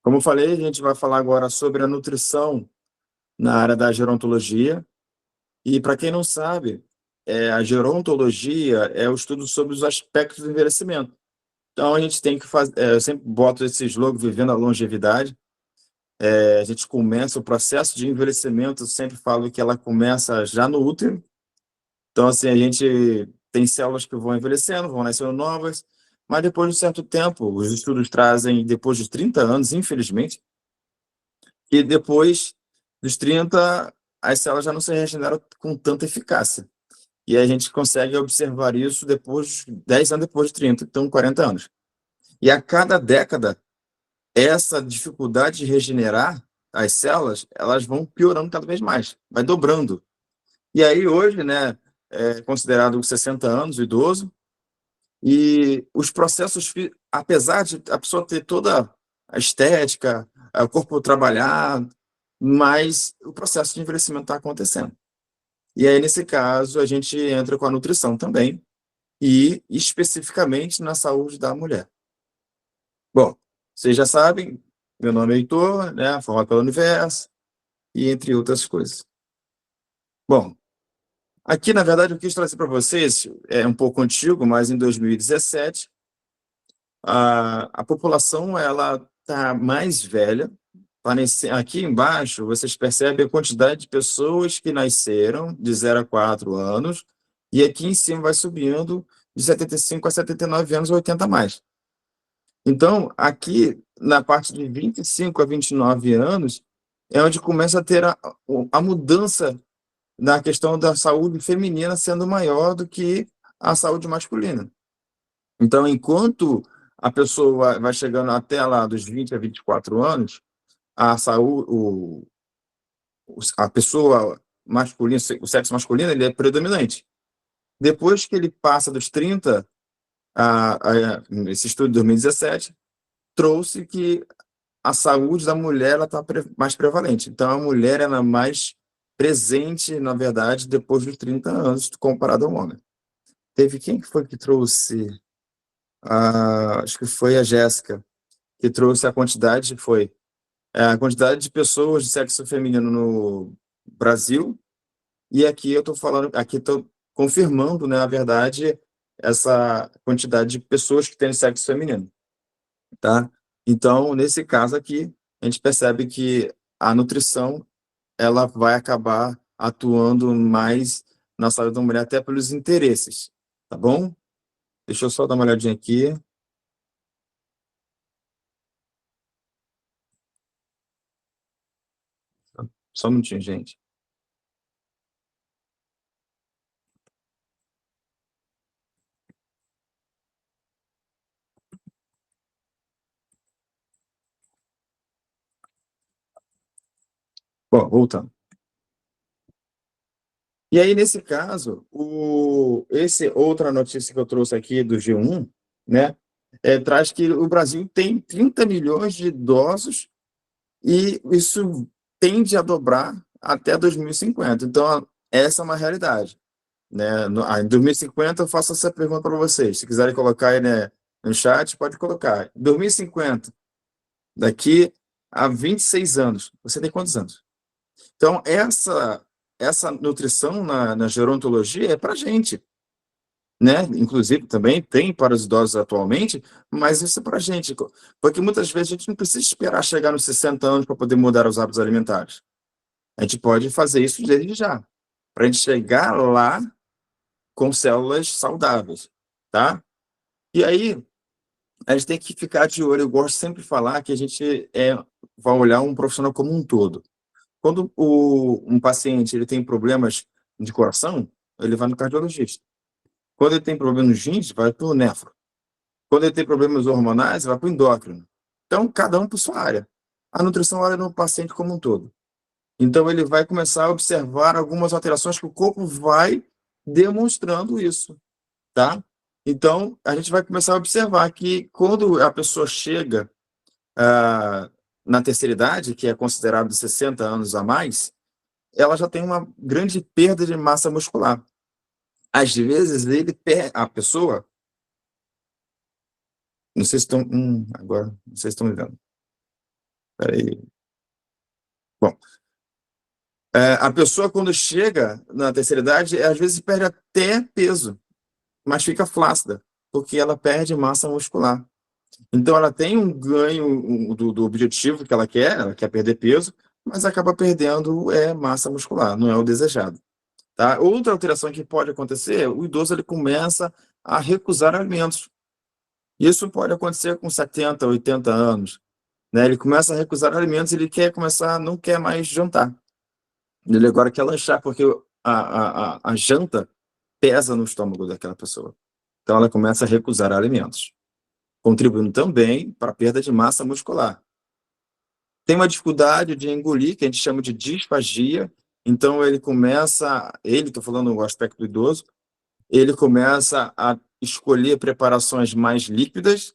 Como eu falei, a gente vai falar agora sobre a nutrição na área da gerontologia. E para quem não sabe, a gerontologia é o estudo sobre os aspectos do envelhecimento. Então a gente tem que fazer, eu sempre boto esse slogan vivendo a longevidade. A gente começa o processo de envelhecimento, eu sempre falo que ela começa já no útero. Então assim, a gente tem células que vão envelhecendo, vão nascendo novas, mas depois de um certo tempo, os estudos trazem depois de 30 anos, infelizmente, e depois dos 30, as células já não se regeneram com tanta eficácia. E a gente consegue observar isso depois, 10 anos depois de 30, então 40 anos. E a cada década, essa dificuldade de regenerar as células, elas vão piorando cada vez mais, vai dobrando. E aí hoje, né, é considerado 60 anos, o idoso, e os processos, apesar de a pessoa ter toda a estética, o corpo trabalhar, mas o processo de envelhecimento está acontecendo. E aí, nesse caso, a gente entra com a nutrição também, e especificamente na saúde da mulher. Bom, vocês já sabem, meu nome é Heitor, né, formado pela Universo, e entre outras coisas. Bom, aqui, na verdade, eu quis trazer para vocês, é um pouco antigo, mas em 2017, a população ela está mais velha. Aqui embaixo, vocês percebem a quantidade de pessoas que nasceram de 0 a 4 anos, e aqui em cima vai subindo de 75 a 79 anos, 80 a mais. Então, aqui, na parte de 25 a 29 anos, é onde começa a ter a mudança na questão da saúde feminina sendo maior do que a saúde masculina. Então, enquanto a pessoa vai chegando até lá dos 20 a 24 anos, a saúde, a pessoa masculina, o sexo masculino, ele é predominante. Depois que ele passa dos 30, esse estudo de 2017 trouxe que a saúde da mulher ela está mais prevalente. Então, a mulher ela é mais presente, na verdade, depois dos 30 anos, comparado ao homem. Teve quem que foi que trouxe? Acho que foi a Jéssica, que trouxe a quantidade, foi a quantidade de pessoas de sexo feminino no Brasil, e aqui eu estou falando, aqui estou confirmando, né, a verdade, essa quantidade de pessoas que têm sexo feminino, tá? Então, nesse caso aqui, a gente percebe que a nutrição ela vai acabar atuando mais na saúde da mulher, até pelos interesses, tá bom? Deixa eu só dar uma olhadinha aqui. Só um minutinho, gente. Bom, voltando. E aí, nesse caso, esse outra notícia que eu trouxe aqui do G1, né, traz que o Brasil tem 30 milhões de idosos e isso tende a dobrar até 2050. Então, essa é uma realidade, né? Em 2050, eu faço essa pergunta para vocês. Se quiserem colocar aí, né, no chat, pode colocar. 2050, daqui a 26 anos, você tem quantos anos? Então, essa nutrição na gerontologia é para a gente, né? Inclusive, também tem para os idosos atualmente, mas isso é para a gente. Porque muitas vezes a gente não precisa esperar chegar nos 60 anos para poder mudar os hábitos alimentares. A gente pode fazer isso desde já, para a gente chegar lá com células saudáveis, tá? E aí, a gente tem que ficar de olho. Eu gosto sempre de falar que a gente vai olhar um profissional como um todo. Quando um paciente ele tem problemas de coração, ele vai no cardiologista. Quando ele tem problemas nos rins, vai para o nefro. Quando ele tem problemas hormonais, vai para o endócrino. Então, cada um por sua área. A nutrição olha no paciente como um todo. Então, ele vai começar a observar algumas alterações que o corpo vai demonstrando isso, tá? Então, a gente vai começar a observar que quando a pessoa chega na terceira idade, que é considerado 60 anos a mais, ela já tem uma grande perda de massa muscular. Às vezes, a pessoa, não sei se estão, agora, não sei se estão me vendo. Peraí. Bom, a pessoa quando chega na terceira idade, às vezes perde até peso, mas fica flácida, porque ela perde massa muscular. Então ela tem um ganho do objetivo que ela quer perder peso, mas acaba perdendo massa muscular, não é o desejado. Tá? Outra alteração que pode acontecer, o idoso ele começa a recusar alimentos. Isso pode acontecer com 70, 80 anos. Né? Ele começa a recusar alimentos, ele quer começar, não quer mais jantar. Ele agora quer lanchar, porque a janta pesa no estômago daquela pessoa. Então ela começa a recusar alimentos, contribuindo também para a perda de massa muscular. Tem uma dificuldade de engolir, que a gente chama de disfagia. Então estou falando o aspecto do idoso, ele começa a escolher preparações mais líquidas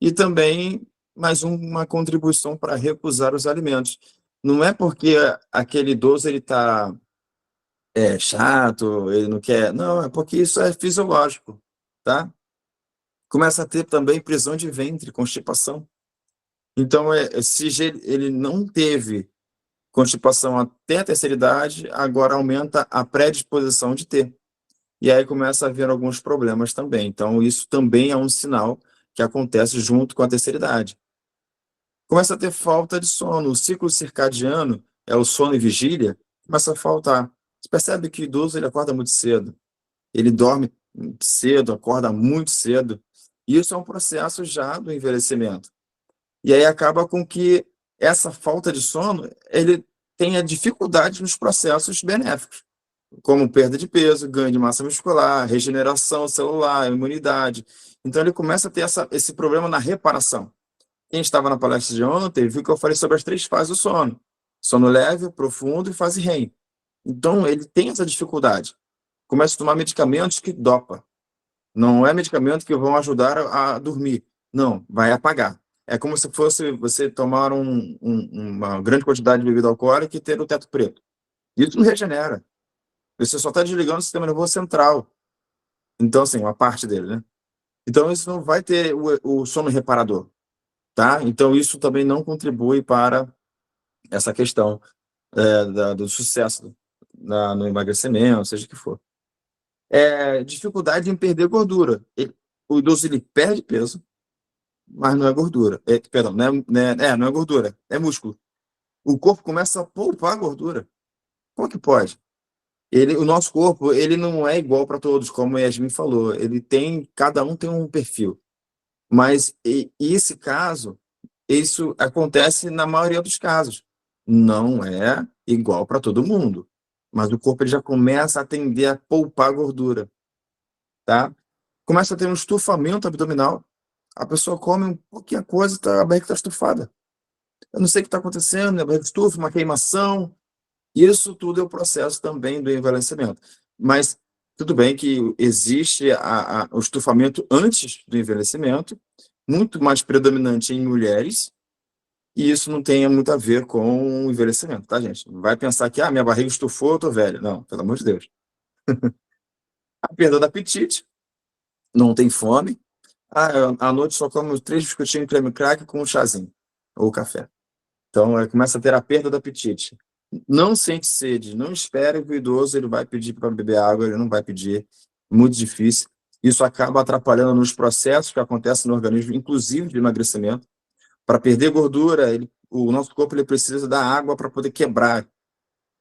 e também mais uma contribuição para recusar os alimentos. Não é porque aquele idoso ele está chato, ele não quer, não, é porque isso é fisiológico, tá? Começa a ter também prisão de ventre, constipação. Então, se ele não teve constipação até a terceira idade, agora aumenta a predisposição de ter. E aí começa a haver alguns problemas também. Então, isso também é um sinal que acontece junto com a terceira idade. Começa a ter falta de sono. O ciclo circadiano, é o sono e vigília, começa a faltar. Você percebe que o idoso ele acorda muito cedo. Ele dorme cedo, acorda muito cedo. Isso é um processo já do envelhecimento. E aí acaba com que essa falta de sono, ele tenha dificuldade nos processos benéficos, como perda de peso, ganho de massa muscular, regeneração celular, imunidade. Então ele começa a ter esse problema na reparação. Quem estava na palestra de ontem viu que eu falei sobre as 3 fases do sono: sono leve, profundo e fase REM. Então ele tem essa dificuldade. Começa a tomar medicamentos que dopa. Não é medicamento que vão ajudar a dormir. Não, vai apagar. É como se fosse você tomar uma grande quantidade de bebida alcoólica e ter o teto preto. Isso não regenera. Você só está desligando o sistema nervoso central. Então, assim, uma parte dele, né? Então, isso não vai ter o sono reparador, tá? Então, isso também não contribui para essa questão do sucesso no emagrecimento, seja o que for. Dificuldade em perder gordura. O idoso, ele perde peso, mas não é gordura. Perdão, não é gordura, é músculo. O corpo começa a poupar gordura. Como que pode? O nosso corpo, ele não é igual para todos, como a Yasmin falou. Cada um tem um perfil. Mas esse caso, isso acontece na maioria dos casos. Não é igual para todo mundo. Mas o corpo ele já começa a tender a poupar gordura, tá? Começa a ter um estufamento abdominal. A pessoa come um pouquinho coisa, a barriga está estufada. Eu não sei o que está acontecendo, a barriga estufa, uma queimação. Isso tudo é o processo também do envelhecimento. Mas tudo bem que existe o estufamento antes do envelhecimento, muito mais predominante em mulheres, e isso não tem muito a ver com o envelhecimento, tá, gente? Não vai pensar que, minha barriga estufou, eu tô velho. Não, pelo amor de Deus. A perda do apetite, não tem fome. À noite só como 3 biscoitinhos creme crack com um chazinho, ou café. Então, começa a ter a perda do apetite. Não sente sede, não espere que o idoso ele vai pedir para beber água, ele não vai pedir, muito difícil. Isso acaba atrapalhando nos processos que acontecem no organismo, inclusive de emagrecimento. Para perder gordura, o nosso corpo ele precisa da água para poder quebrar.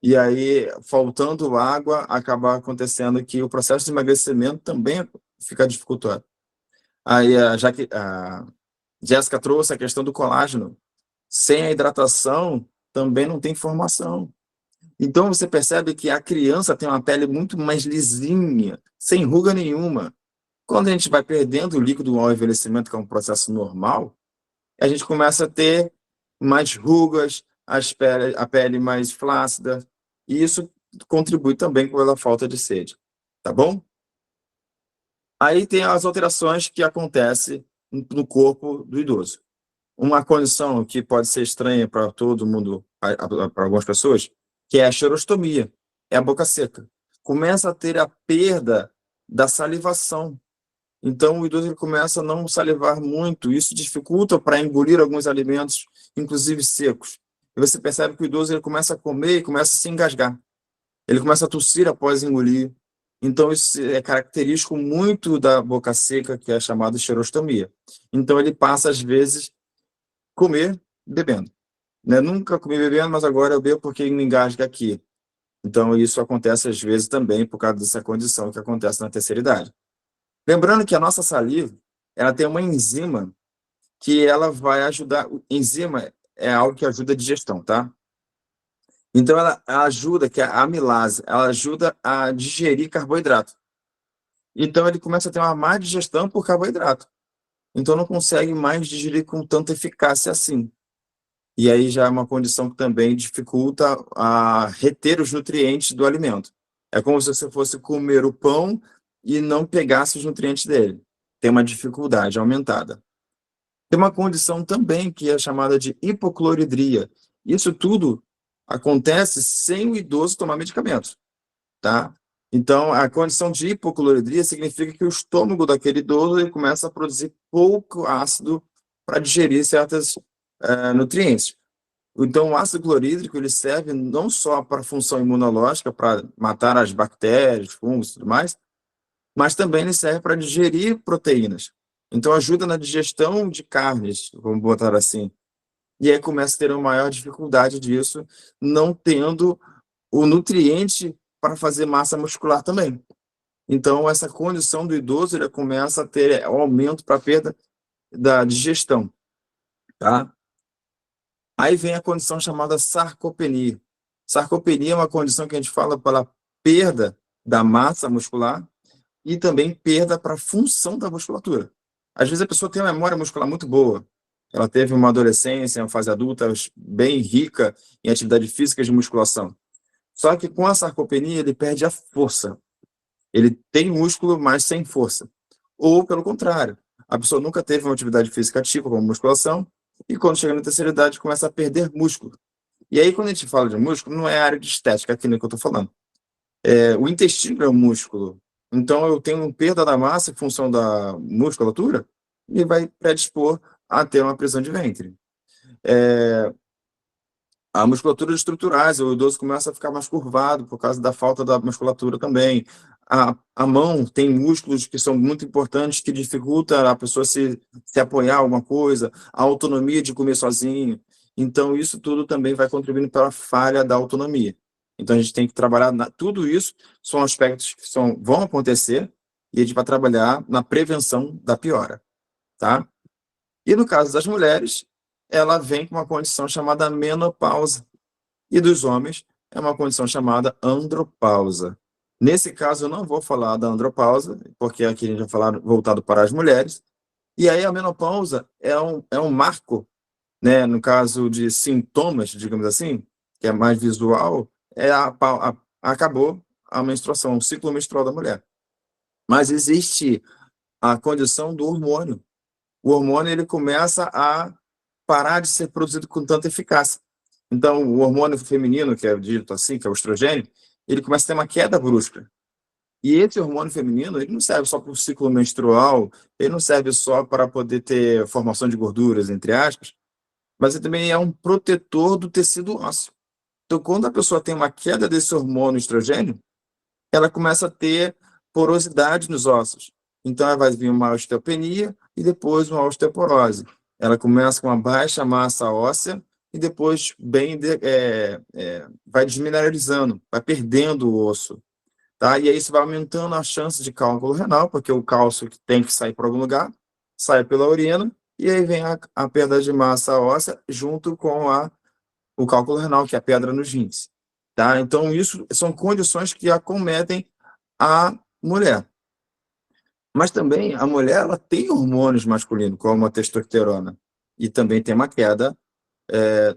E aí, faltando água, acaba acontecendo que o processo de emagrecimento também fica dificultado. Aí, já que a Jéssica trouxe a questão do colágeno. Sem a hidratação, também não tem formação. Então, você percebe que a criança tem uma pele muito mais lisinha, sem ruga nenhuma. Quando a gente vai perdendo o líquido ao envelhecimento, que é um processo normal, a gente começa a ter mais rugas, a pele mais flácida, e isso contribui também pela falta de sede. Tá bom? Aí tem as alterações que acontecem no corpo do idoso. Uma condição que pode ser estranha para todo mundo, para algumas pessoas, que é a xerostomia, é a boca seca. Começa a ter a perda da salivação. Então, o idoso ele começa a não salivar muito, isso dificulta para engolir alguns alimentos, inclusive secos. E você percebe que o idoso ele começa a comer e começa a se engasgar. Ele começa a tossir após engolir. Então, isso é característico muito da boca seca, que é chamada xerostomia. Então, ele passa, às vezes, comer bebendo. Né? Nunca comi bebendo, mas agora eu bebo porque me engasga aqui. Então, isso acontece, às vezes, também por causa dessa condição que acontece na terceira idade. Lembrando que a nossa saliva, ela tem uma enzima que ela vai ajudar. Enzima é algo que ajuda a digestão, tá? Então, ela ajuda, que é a amilase, ela ajuda a digerir carboidrato. Então, ele começa a ter uma má digestão por carboidrato. Então, não consegue mais digerir com tanta eficácia assim. E aí já é uma condição que também dificulta a reter os nutrientes do alimento. É como se você fosse comer o pão e não pegasse os nutrientes dele. Tem uma dificuldade aumentada. Tem uma condição também que é chamada de hipocloridria. Isso tudo acontece sem o idoso tomar medicamentos, tá? Então, a condição de hipocloridria significa que o estômago daquele idoso ele começa a produzir pouco ácido para digerir certos nutrientes. Então, o ácido clorídrico ele serve não só para a função imunológica, para matar as bactérias, fungos e tudo mais, mas também ele serve para digerir proteínas. Então, ajuda na digestão de carnes, vamos botar assim. E aí começa a ter uma maior dificuldade disso, não tendo o nutriente para fazer massa muscular também. Então, essa condição do idoso ele começa a ter um aumento para a perda da digestão, tá? Aí vem a condição chamada sarcopenia. Sarcopenia é uma condição que a gente fala pela perda da massa muscular e também perda para a função da musculatura. Às vezes a pessoa tem uma memória muscular muito boa. Ela teve uma adolescência, uma fase adulta bem rica em atividade física de musculação. Só que com a sarcopenia ele perde a força. Ele tem músculo, mas sem força. Ou pelo contrário, a pessoa nunca teve uma atividade física ativa, como musculação, e quando chega na terceira idade começa a perder músculo. E aí, quando a gente fala de músculo, não é a área de estética aqui no que eu estou falando. O intestino é um músculo. Então, eu tenho uma perda da massa em função da musculatura e vai predispor a ter uma prisão de ventre. A musculatura estruturais, o idoso começa a ficar mais curvado por causa da falta da musculatura também. A mão tem músculos que são muito importantes, que dificulta a pessoa se apoiar em alguma coisa, a autonomia de comer sozinho. Então, isso tudo também vai contribuindo para a falha da autonomia. Então, a gente tem que trabalhar, tudo isso são aspectos que vão acontecer e a gente vai trabalhar na prevenção da piora, tá? E no caso das mulheres, ela vem com uma condição chamada menopausa. E dos homens, é uma condição chamada andropausa. Nesse caso, eu não vou falar da andropausa, porque aqui a gente vai falar voltado para as mulheres. E aí a menopausa é um marco, né, no caso de sintomas, digamos assim, que é mais visual, acabou a menstruação, o ciclo menstrual da mulher. Mas existe a condição do hormônio. O hormônio ele começa a parar de ser produzido com tanta eficácia. Então, o hormônio feminino, que é dito assim, que é o estrogênio, ele começa a ter uma queda brusca. E esse hormônio feminino, ele não serve só para o ciclo menstrual, ele não serve só para poder ter formação de gorduras, entre aspas, mas ele também é um protetor do tecido ósseo. Então, quando a pessoa tem uma queda desse hormônio estrogênio, ela começa a ter porosidade nos ossos. Então, ela vai vir uma osteopenia e depois uma osteoporose. Ela começa com uma baixa massa óssea e depois vai desmineralizando, vai perdendo o osso. Tá? E aí isso vai aumentando a chance de cálculo renal, porque o cálcio que tem que sair para algum lugar, sai pela urina, e aí vem a perda de massa óssea junto com o cálculo renal, que é a pedra nos rins. Tá? Então, isso são condições que acometem a mulher. Mas também a mulher ela tem hormônios masculinos, como a testosterona, e também tem uma queda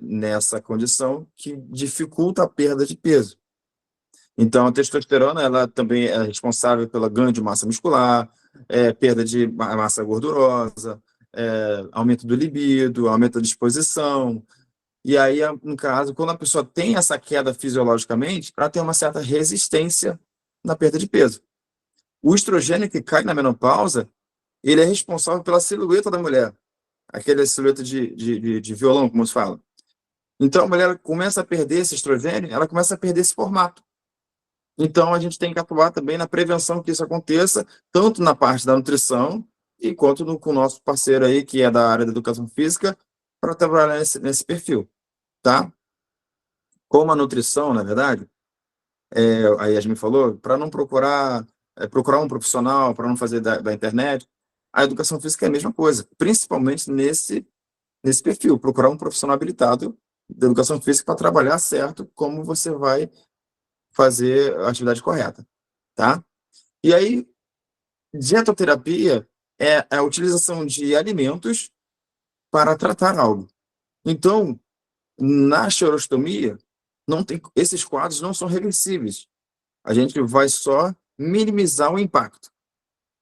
nessa condição que dificulta a perda de peso. Então, a testosterona ela também é responsável pela ganho de massa muscular, perda de massa gordurosa, aumento do libido, aumento da disposição. E aí, no caso, quando a pessoa tem essa queda fisiologicamente, ela tem uma certa resistência na perda de peso. O estrogênio que cai na menopausa, ele é responsável pela silhueta da mulher, aquela silhueta de violão, como se fala. Então, a mulher começa a perder esse estrogênio, ela começa a perder esse formato. Então, a gente tem que atuar também na prevenção que isso aconteça, tanto na parte da nutrição, e quanto com o nosso parceiro aí, que é da área da educação física, para trabalhar nesse perfil, tá? Como a nutrição, na verdade, a Yasmin falou, para não procurar um profissional, para não fazer da internet, a educação física é a mesma coisa, principalmente nesse perfil, procurar um profissional habilitado da educação física para trabalhar certo como você vai fazer a atividade correta, tá? E aí, dietoterapia é a utilização de alimentos para tratar algo. Então, na xerostomia, não tem, esses quadros não são reversíveis. A gente vai só minimizar o impacto,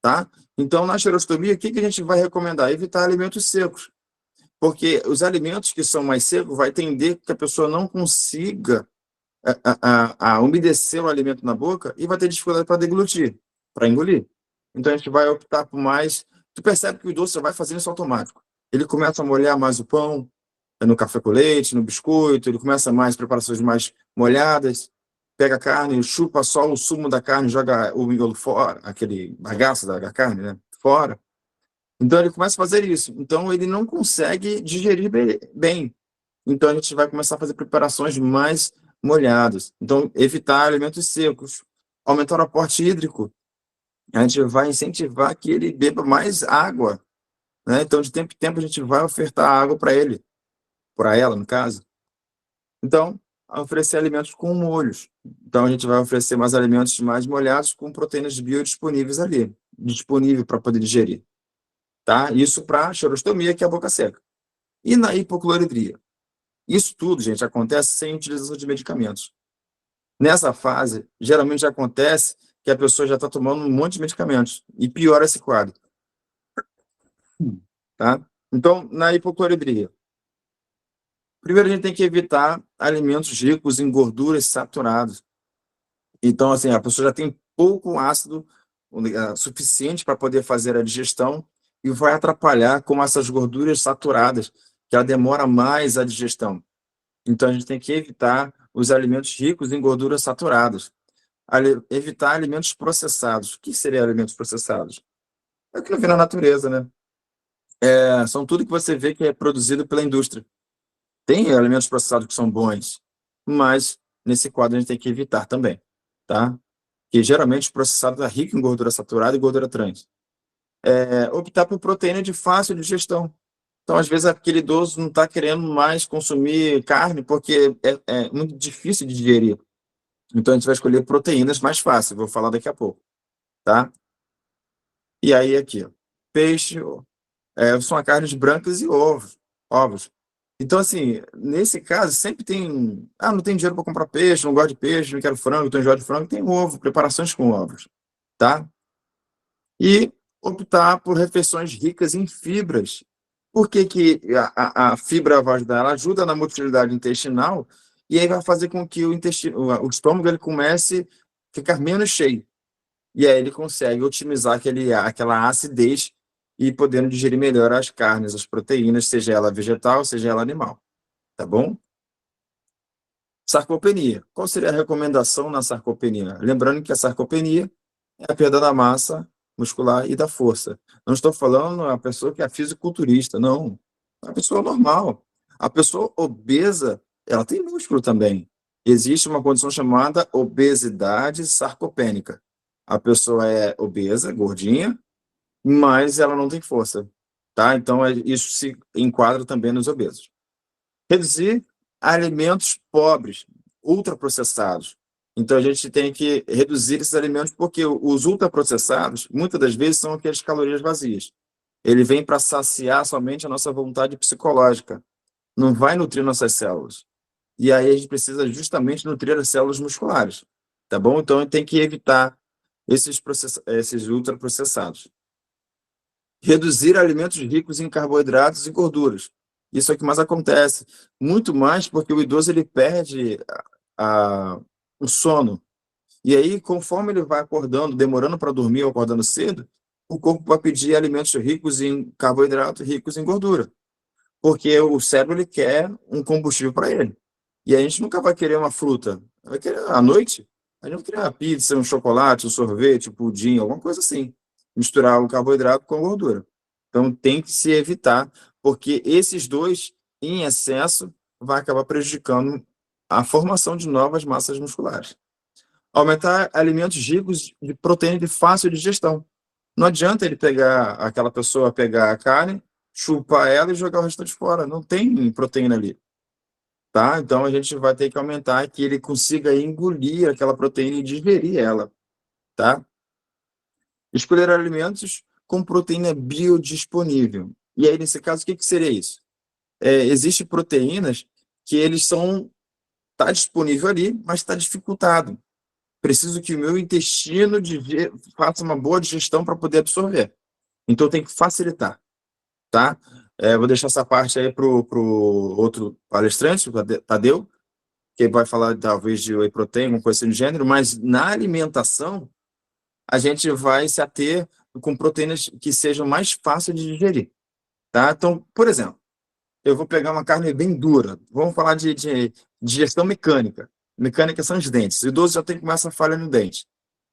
tá? Então, na xerostomia, o que a gente vai recomendar? Evitar alimentos secos, porque os alimentos que são mais secos vai tender que a pessoa não consiga a umedecer o alimento na boca e vai ter dificuldade para deglutir, para engolir. Então, a gente vai optar por mais... Tu percebe que o idoso vai fazendo isso automático. Ele começa a molhar mais o pão, no café com leite, no biscoito, ele começa mais preparações mais molhadas, pega a carne, chupa só o sumo da carne, joga o miolo fora, aquele bagaço da carne, né, fora. Então ele começa a fazer isso. Então ele não consegue digerir bem. Então a gente vai começar a fazer preparações mais molhadas. Então evitar alimentos secos, aumentar o aporte hídrico. A gente vai incentivar que ele beba mais água, né? Então de tempo em tempo a gente vai ofertar água para ele, para ela, no caso. Então, oferecer alimentos com molhos. Então, a gente vai oferecer mais alimentos mais molhados com proteínas biodisponíveis ali, disponível para poder digerir. Tá? Isso para xerostomia, que é a boca seca. E na hipocloridria? Isso tudo, gente, acontece sem utilização de medicamentos. Nessa fase, geralmente acontece que a pessoa já está tomando um monte de medicamentos e piora esse quadro. Tá? Então, na hipocloridria, primeiro a gente tem que evitar alimentos ricos em gorduras saturadas. Então, assim, a pessoa já tem pouco ácido suficiente para poder fazer a digestão e vai atrapalhar com essas gorduras saturadas, que ela demora mais a digestão. Então, a gente tem que evitar os alimentos ricos em gorduras saturadas. Evitar alimentos processados. O que seria alimentos processados? É o que vê na natureza, né? São tudo que você vê que é produzido pela indústria. Tem alimentos processados que são bons, mas nesse quadro a gente tem que evitar também, tá? Que geralmente o processado é rico em gordura saturada e gordura trans. Optar por proteína de fácil digestão. Então, às vezes, aquele idoso não está querendo mais consumir carne porque é muito difícil de digerir. Então, a gente vai escolher proteínas mais fáceis, vou falar daqui a pouco, tá? E aí, aqui, ó, peixe, são carnes brancas e ovos. Então, assim, nesse caso, sempre tem... Ah, não tenho dinheiro para comprar peixe, não gosto de peixe, não quero frango, estou enjoado de frango, tem ovo, preparações com ovos, tá? E optar por refeições ricas em fibras. Por que que a fibra vai ajudar? Ela ajuda na motilidade intestinal e aí vai fazer com que o estômago ele comece a ficar menos cheio. E aí ele consegue otimizar aquela acidez e podendo digerir melhor as carnes, as proteínas, seja ela vegetal, seja ela animal. Tá bom? Sarcopenia. Qual seria a recomendação na sarcopenia? Lembrando que a sarcopenia é a perda da massa muscular e da força. Não estou falando a pessoa que é fisiculturista, não. É a pessoa normal. A pessoa obesa, ela tem músculo também. Existe uma condição chamada obesidade sarcopênica. A pessoa é obesa, gordinha, mas ela não tem força. Tá? Então, isso se enquadra também nos obesos. Reduzir alimentos pobres, ultraprocessados. Então, a gente tem que reduzir esses alimentos porque os ultraprocessados, muitas das vezes, são aquelas calorias vazias. Ele vem para saciar somente a nossa vontade psicológica, não vai nutrir nossas células. E aí a gente precisa justamente nutrir as células musculares, tá bom? Então, a gente tem que evitar esses ultraprocessados. Reduzir alimentos ricos em carboidratos e gorduras. Isso é o que mais acontece. Muito mais porque o idoso ele perde o sono. E aí, conforme ele vai acordando, demorando para dormir ou acordando cedo, o corpo vai pedir alimentos ricos em carboidrato, ricos em gordura, porque o cérebro ele quer um combustível para ele. E a gente nunca vai querer uma fruta, vai querer à noite, a gente vai querer uma pizza, um chocolate, um sorvete, um pudim, alguma coisa assim. Misturar o carboidrato com a gordura. Então tem que se evitar, porque esses dois, em excesso, vai acabar prejudicando a formação de novas massas musculares. Aumentar alimentos ricos de proteína de fácil digestão. Não adianta ele pegar, aquela pessoa pegar a carne, chupar ela e jogar o restante fora. Não tem proteína ali, tá? Então a gente vai ter que aumentar que ele consiga engolir aquela proteína e digerir ela, tá? Escolher alimentos com proteína biodisponível. E aí, nesse caso, o que seria isso? Existem proteínas que eles são, tá disponível ali, mas está dificultado. Preciso que o meu intestino faça uma boa digestão para poder absorver. Então tem que facilitar, tá? Vou deixar essa parte aí pro outro palestrante, o Tadeu, que vai falar talvez de whey protein, alguma coisa assim do gênero, mas na alimentação a gente vai se ater com proteínas que sejam mais fáceis de digerir, tá? Então, por exemplo, eu vou pegar uma carne bem dura, vamos falar de digestão mecânica. Mecânica são os dentes. O idoso já tem que começar a falha no dente.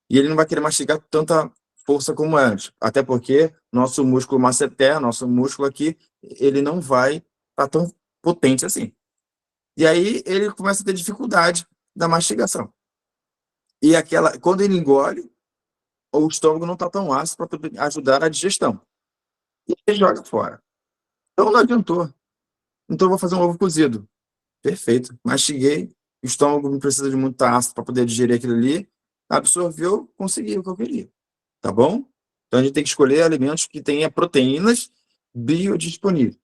E ele não vai querer mastigar tanta força como antes. Até porque nosso músculo masseter, nosso músculo aqui, ele não vai estar tão potente assim. E aí ele começa a ter dificuldade da mastigação. E quando ele engole, o estômago não está tão ácido para poder ajudar a digestão. E ele joga fora. Então não adiantou. Então eu vou fazer um ovo cozido. Perfeito. Mastiguei, o estômago não precisa de muito ácido para poder digerir aquilo ali. Absorveu, consegui o que eu queria. Tá bom? Então a gente tem que escolher alimentos que tenham proteínas biodisponíveis.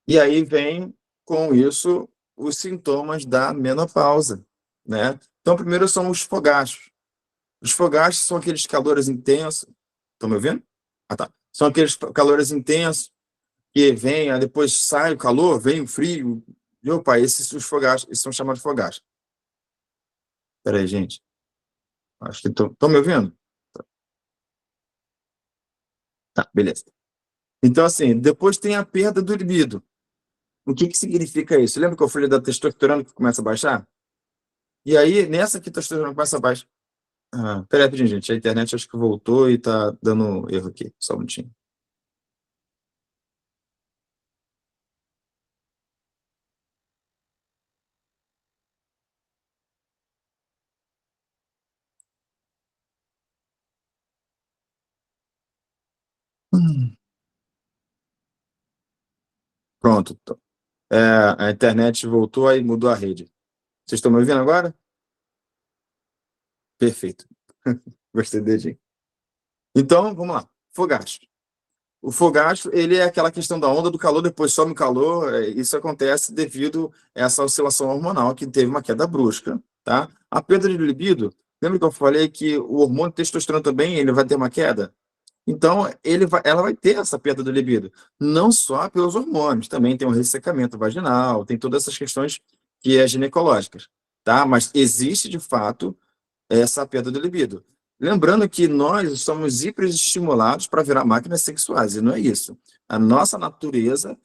E aí vem com isso os sintomas da menopausa, né? Então primeiro são os fogachos. Os fogachos são aqueles calores intensos. Estão me ouvindo? Ah, tá. São aqueles calores intensos que vem, aí depois sai o calor, vem o frio. Meu pai, os fogachos, esses são chamados de fogachos. Peraí, gente. Acho que estão me ouvindo? Tá, beleza. Então, assim, depois tem a perda do libido. O que significa isso? Lembra que eu falei da testosterona que começa a baixar? E aí, nessa que a testosterona começa a baixar. Ah, peraí, rapidinho, gente. A internet acho que voltou e tá dando erro aqui. Só um minutinho. Hum. Pronto. A internet voltou aí mudou a rede. Vocês estão me ouvindo agora? Perfeito. Gostei dele. Então, vamos lá. Fogacho. O fogacho, ele é aquela questão da onda do calor, depois some o calor. Isso acontece devido a essa oscilação hormonal que teve uma queda brusca, tá? A perda de libido, lembra que eu falei que o hormônio testosterona também, ele vai ter uma queda? Então, ela vai ter essa perda do libido, não só pelos hormônios, também tem um ressecamento vaginal, tem todas essas questões que é ginecológicas, tá? Mas existe, de fato, essa perda do libido. Lembrando que nós somos hiperestimulados para virar máquinas sexuais, e não é isso. A nossa natureza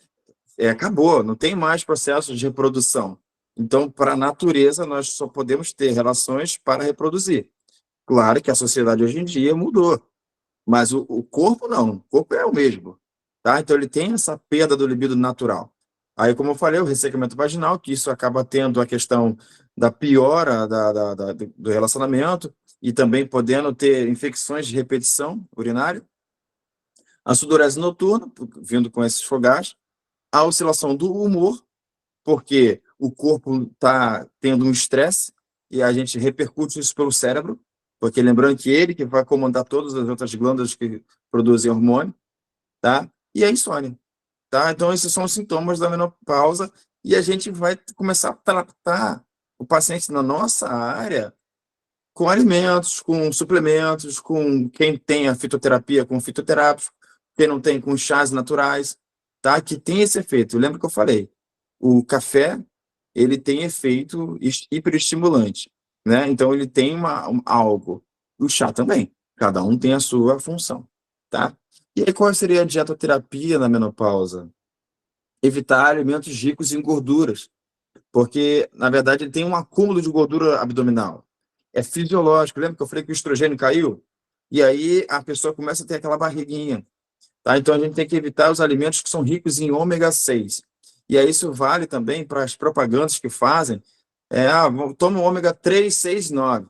acabou, não tem mais processos de reprodução. Então, para a natureza, nós só podemos ter relações para reproduzir. Claro que a sociedade hoje em dia mudou, mas o corpo não, o corpo é o mesmo. Tá? Então, ele tem essa perda do libido natural. Aí, como eu falei, o ressecamento vaginal, que isso acaba tendo a questão da piora do relacionamento e também podendo ter infecções de repetição urinária. A sudorese noturna, vindo com esses fogachos. A oscilação do humor, porque o corpo está tendo um estresse e a gente repercute isso pelo cérebro, porque lembrando que ele que vai comandar todas as outras glândulas que produzem hormônio, tá? E a insônia, tá? Então esses são os sintomas da menopausa e a gente vai começar a tratar o paciente na nossa área com alimentos, com suplementos, com quem tem a fitoterapia, com fitoterápicos, quem não tem, com chás naturais, tá? Que tem esse efeito. Lembra que eu falei? O café, ele tem efeito hiperestimulante, né? Então ele tem algo. O chá também. Cada um tem a sua função, tá? E aí qual seria a dietoterapia na menopausa? Evitar alimentos ricos em gorduras, porque na verdade ele tem um acúmulo de gordura abdominal. É fisiológico. Lembra que eu falei que o estrogênio caiu? E aí a pessoa começa a ter aquela barriguinha, tá? Então a gente tem que evitar os alimentos que são ricos em ômega 6. E aí isso vale também para as propagandas que fazem. Toma ômega 3, 6, 9.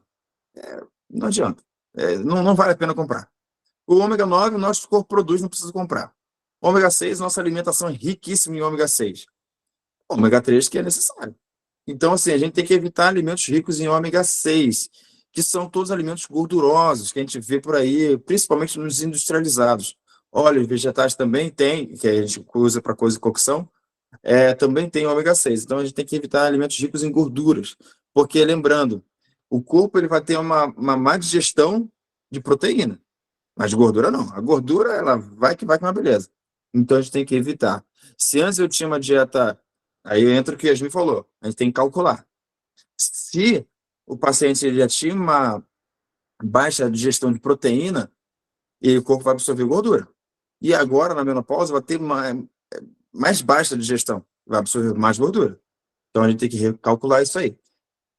Não adianta. Não vale a pena comprar. O ômega 9, o nosso corpo produz, não precisa comprar. Ômega 6, nossa alimentação é riquíssima em ômega 6. Ômega 3 que é necessário. Então, assim, a gente tem que evitar alimentos ricos em ômega 6, que são todos alimentos gordurosos que a gente vê por aí, principalmente nos industrializados. Óleos vegetais também tem, que a gente usa para coisa de cocção, também tem ômega 6. Então, a gente tem que evitar alimentos ricos em gorduras, porque, lembrando, o corpo ele vai ter uma má digestão de proteína, mas de gordura não. A gordura, ela vai que é uma beleza. Então, a gente tem que evitar. Se antes eu tinha uma dieta, aí entra o que a Yasmin falou, a gente tem que calcular. Se o paciente ele já tinha uma baixa digestão de proteína, e o corpo vai absorver gordura. E agora, na menopausa, vai ter mais baixa digestão, vai absorver mais gordura. Então, a gente tem que recalcular isso aí.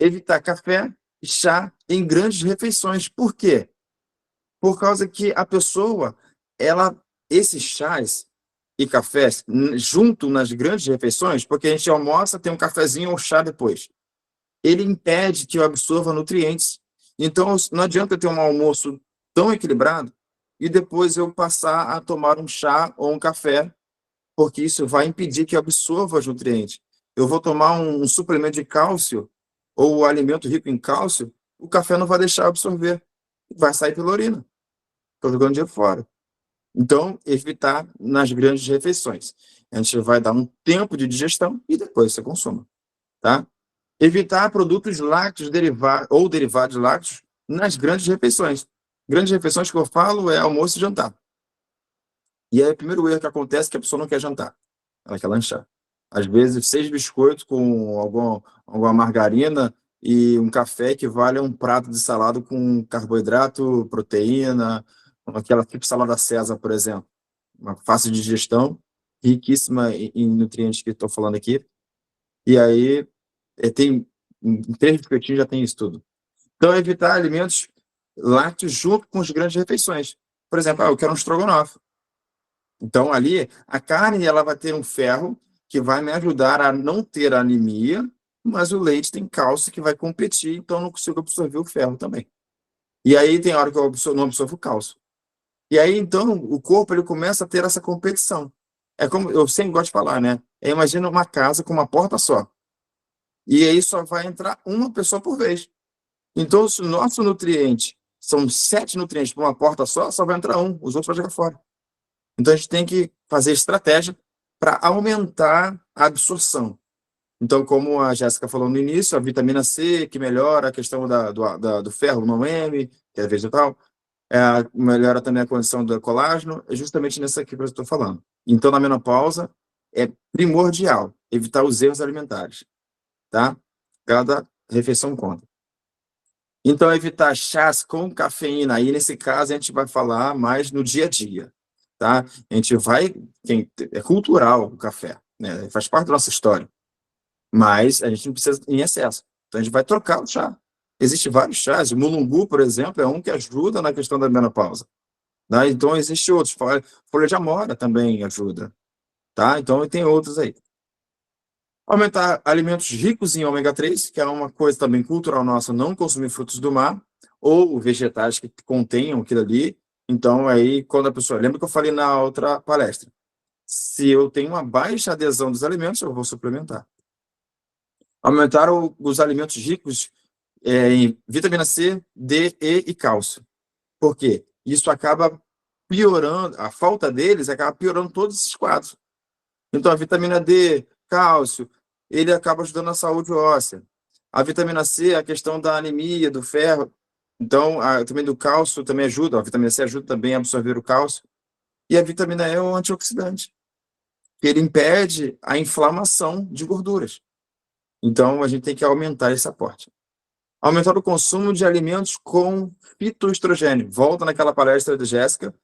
Evitar café e chá em grandes refeições. Por quê? Por causa que a pessoa, esses chás e cafés, junto nas grandes refeições, porque a gente almoça, tem um cafezinho ou chá depois. Ele impede que eu absorva nutrientes. Então, não adianta eu ter um almoço tão equilibrado e depois eu passar a tomar um chá ou um café, porque isso vai impedir que eu absorva os nutrientes. Eu vou tomar um suplemento de cálcio ou alimento rico em cálcio, o café não vai deixar absorver, vai sair pela urina. Estou jogando dinheiro fora. Então, evitar nas grandes refeições. A gente vai dar um tempo de digestão e depois você consuma, tá? Evitar produtos lácteos ou derivados lácteos nas grandes refeições. Grandes refeições que eu falo é almoço e jantar. E aí o primeiro erro que acontece é que a pessoa não quer jantar, ela quer lanchar. Às vezes, 6 biscoitos com alguma margarina e um café equivale a um prato de salada com carboidrato, proteína, aquela tipo salada César, por exemplo. Uma fácil digestão, riquíssima em nutrientes que estou falando aqui. E aí, em 3 biscoitinhos já tem isso tudo. Então, evitar alimentos lácteos junto com as grandes refeições. Por exemplo, eu quero um estrogonofe. Então, ali, a carne ela vai ter um ferro que vai me ajudar a não ter anemia, mas o leite tem cálcio que vai competir, então eu não consigo absorver o ferro também. E aí tem hora que eu não absorvo o cálcio. E aí, então, o corpo ele começa a ter essa competição. É como eu sempre gosto de falar, né? Imagina uma casa com uma porta só. E aí só vai entrar uma pessoa por vez. Então, se o nosso nutriente são 7 nutrientes por uma porta só vai entrar um, os outros vão jogar fora. Então, a gente tem que fazer estratégia para aumentar a absorção. Então, como a Jéssica falou no início, a vitamina C, que melhora a questão do ferro no M, que é vegetal, melhora também a condição do colágeno, é justamente nessa aqui que eu estou falando. Então, na menopausa, é primordial evitar os erros alimentares, tá? Cada refeição conta. Então, evitar chás com cafeína. Aí, nesse caso, a gente vai falar mais no dia a dia, tá? A gente é cultural o café, né? Faz parte da nossa história. Mas a gente não precisa em excesso. Então, a gente vai trocar o chá. Existem vários chás. O mulungu, por exemplo, é um que ajuda na questão da menopausa, né? Então, existem outros. Folha de amora também ajuda, tá? Então, tem outros aí. Aumentar alimentos ricos em ômega 3, que é uma coisa também cultural nossa, não consumir frutos do mar, ou vegetais que contenham aquilo ali. Então, aí, quando a pessoa... Lembra que eu falei na outra palestra? Se eu tenho uma baixa adesão dos alimentos, eu vou suplementar. Aumentar os alimentos ricos em vitamina C, D, E e cálcio. Por quê? Isso acaba piorando, a falta deles acaba piorando todos esses quadros. Então, a vitamina D, cálcio, ele acaba ajudando na saúde óssea. A vitamina C, a questão da anemia, do ferro. Então, também do cálcio também ajuda. A vitamina C ajuda também a absorver o cálcio. E a vitamina E é um antioxidante, que ele impede a inflamação de gorduras. Então, a gente tem que aumentar esse aporte. Aumentar o consumo de alimentos com fitoestrogênio. Volta naquela palestra da Jéssica,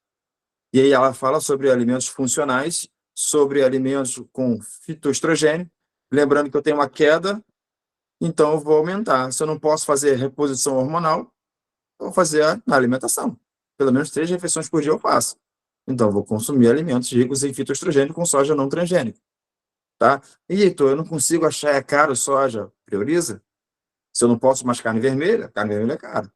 e aí ela fala sobre alimentos funcionais, sobre alimentos com fitoestrogênio. Lembrando que eu tenho uma queda, então eu vou aumentar. Se eu não posso fazer reposição hormonal, eu vou fazer na alimentação. Pelo menos 3 refeições por dia eu faço. Então, eu vou consumir alimentos ricos em fitoestrogênio com soja não transgênica. Tá? E, Heitor, eu não consigo achar, é caro soja. Prioriza. Se eu não posso mais carne vermelha é cara.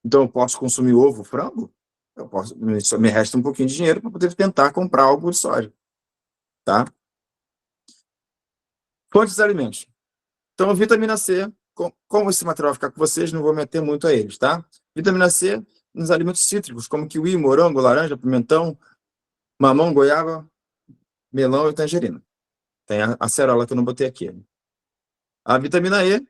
Então, eu posso consumir ovo, frango? Eu posso, só me resta um pouquinho de dinheiro para poder tentar comprar algo de soja. Tá? Fontes de alimentos. Então, vitamina C, como esse material vai ficar com vocês, não vou meter muito a eles, tá? Vitamina C nos alimentos cítricos, como kiwi, morango, laranja, pimentão, mamão, goiaba, melão e tangerina. Tem a acerola que eu não botei aqui. A vitamina E,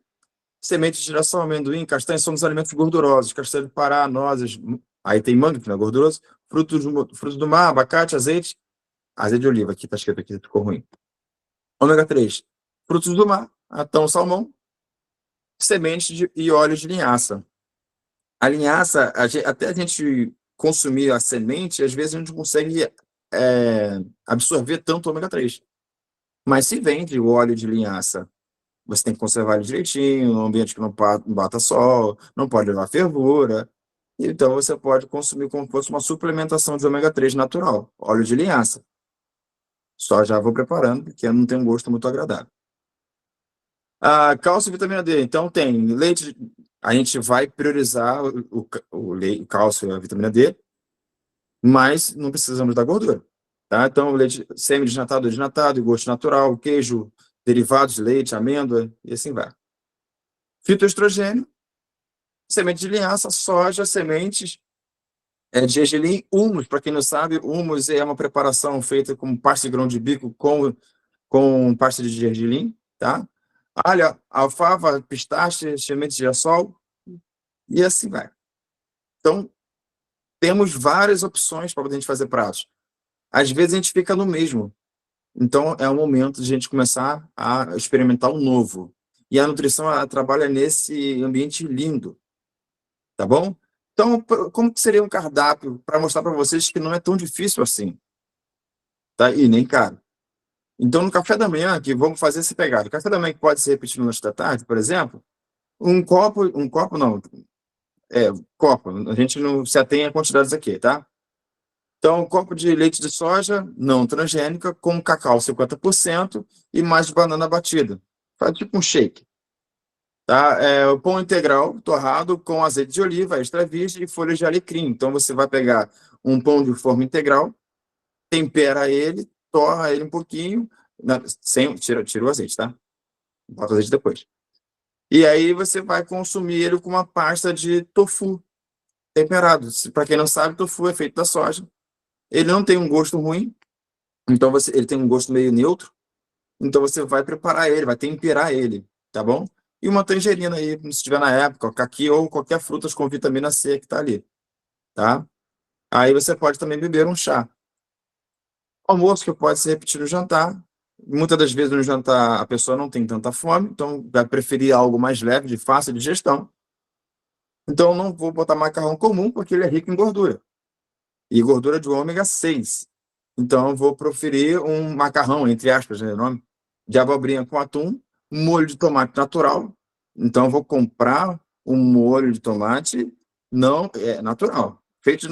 sementes de girassol, amendoim, castanha são os alimentos gordurosos. Castanha do Pará, nozes, aí tem manga, que não é gorduroso, frutos do mar, abacate, azeite de oliva, aqui tá escrito aqui, ficou ruim. Ômega 3, frutos do mar, atão, salmão, e óleos de linhaça. A linhaça, até a gente consumir a semente, às vezes a gente não consegue absorver tanto ômega 3. Mas se vende o óleo de linhaça, você tem que conservar ele direitinho, num ambiente que não bata sol, não pode levar fervura. Então você pode consumir como se fosse uma suplementação de ômega 3 natural, óleo de linhaça. Só já vou preparando, porque não tem um gosto muito agradável. Cálcio e vitamina D. Então tem leite, a gente vai priorizar o cálcio e a vitamina D, mas não precisamos da gordura. Tá? Então, leite semi-desnatado, desnatado, gosto natural, queijo, derivados de leite, amêndoa, e assim vai. Fitoestrogênio, semente de linhaça, soja, sementes de gergelim, humus. Para quem não sabe, humus é uma preparação feita com pasta de grão de bico com pasta de gergelim, tá? Alho, alfava, pistache, sementes de girassol, e assim vai. Então, temos várias opções para a gente fazer pratos. Às vezes a gente fica no mesmo. Então, é o momento de a gente começar a experimentar o novo. E a nutrição, ela trabalha nesse ambiente lindo, tá bom? Então, como que seria um cardápio para mostrar para vocês que não é tão difícil assim, tá? E nem caro. Então, no café da manhã, que vamos fazer esse pegado. O café da manhã que pode ser repetido no lanche da tarde, por exemplo, um copo não, copo, a gente não se atém a quantidades aqui, tá? Então, um copo de leite de soja não transgênica com cacau 50% e mais banana batida. Faz tipo um shake. Tá? O pão integral torrado com azeite de oliva, extra virgem e folhas de alecrim. Então, você vai pegar um pão de forma integral, tempera ele, torra ele um pouquinho, tira o azeite, tá? Bota o azeite depois. E aí você vai consumir ele com uma pasta de tofu temperado. Para quem não sabe, tofu é feito da soja. Ele não tem um gosto ruim, então ele tem um gosto meio neutro. Então você vai preparar ele, vai temperar ele, tá bom? E uma tangerina aí, se tiver na época, caqui ou qualquer frutas com vitamina C que tá ali, tá? Aí você pode também beber um chá. Almoço que pode ser repetido no jantar. Muitas das vezes no jantar a pessoa não tem tanta fome, então vai preferir algo mais leve, de fácil digestão. Então não vou botar macarrão comum, porque ele é rico em gordura. E gordura de ômega 6. Então eu vou preferir um macarrão, entre aspas, né, o nome, de abobrinha com atum, molho de tomate natural. Então eu vou comprar um molho de tomate não natural, feito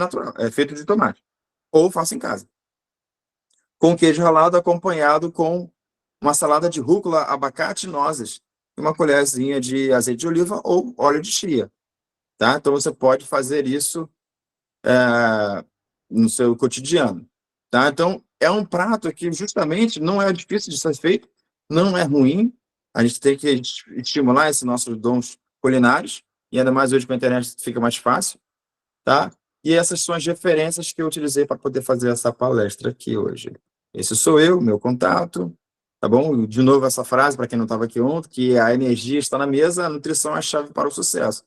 de tomate. Ou faço em casa. Com queijo ralado acompanhado com uma salada de rúcula, abacate e nozes. E uma colherzinha de azeite de oliva ou óleo de chia. Tá? Então você pode fazer isso no seu cotidiano. Tá? Então, é um prato que justamente não é difícil de ser feito, não é ruim, a gente tem que estimular esses nossos dons culinários, e ainda mais hoje com a internet fica mais fácil, tá? E essas são as referências que eu utilizei para poder fazer essa palestra aqui hoje. Esse sou eu, meu contato, tá bom? De novo essa frase, para quem não estava aqui ontem, que a energia está na mesa, a nutrição é a chave para o sucesso.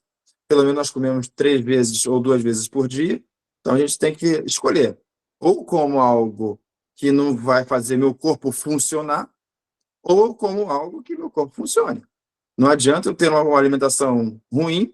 Pelo menos nós comemos 3 vezes ou 2 vezes por dia, então a gente tem que escolher. Ou como algo que não vai fazer meu corpo funcionar, ou como algo que meu corpo funcione. Não adianta eu ter uma alimentação ruim